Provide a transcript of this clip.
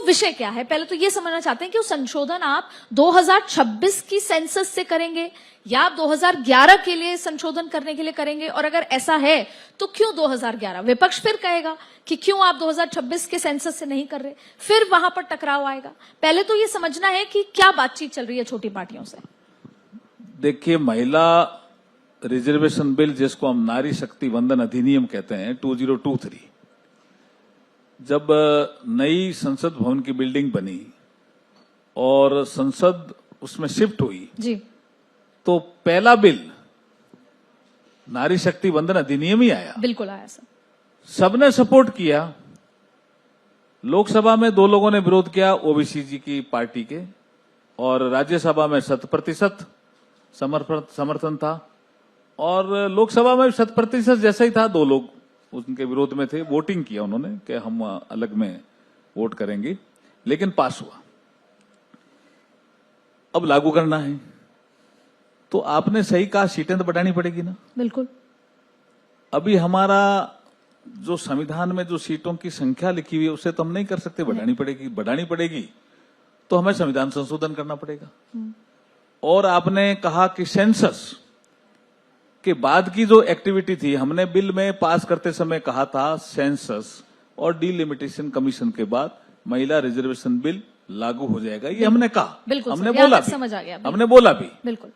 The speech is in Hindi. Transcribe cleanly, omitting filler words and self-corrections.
विषय क्या है, पहले तो ये समझना चाहते हैं कि वो संशोधन आप 2026 की सेंसस से करेंगे या आप 2011 के लिए संशोधन करने के लिए करेंगे, और अगर ऐसा है तो क्यों 2011? विपक्ष फिर कहेगा कि क्यों आप 2026 के सेंसस से नहीं कर रहे, फिर वहां पर टकराव आएगा। पहले तो ये समझना है कि क्या बातचीत चल रही है छोटी पार्टियों से। देखिए, महिला रिजर्वेशन बिल, जिसको हम नारी शक्ति वंदन अधिनियम कहते हैं, 2023, जब नई संसद भवन की बिल्डिंग बनी और संसद उसमें शिफ्ट हुई जी, तो पहला बिल नारी शक्ति वंदन अधिनियम ही आया। बिल्कुल आया सर। सबने सपोर्ट किया। लोकसभा में 2 लोगों ने विरोध किया, ओबीसी जी की पार्टी के, और राज्यसभा में 100% समर्थन था, और लोकसभा में 100% जैसा ही था। 2 लोग उनके विरोध में थे, वोटिंग किया उन्होंने कि हम अलग में वोट करेंगे, लेकिन पास हुआ। अब लागू करना है तो आपने सही कहा, सीटें तो बढ़ानी पड़ेगी ना। बिल्कुल। अभी हमारा जो संविधान में जो सीटों की संख्या लिखी हुई है उसे तो हम नहीं कर सकते, बढ़ानी पड़ेगी तो हमें संविधान संशोधन करना पड़ेगा। और आपने कहा कि सेंसस के बाद की जो एक्टिविटी थी, हमने बिल में पास करते समय कहा था सेंसस और डिलिमिटेशन कमीशन के बाद महिला रिजर्वेशन बिल लागू हो जाएगा, ये हमने कहा, बिल्कुल हमने बोला भी, समझ आ गया, हमने बोला भी। बिल्कुल।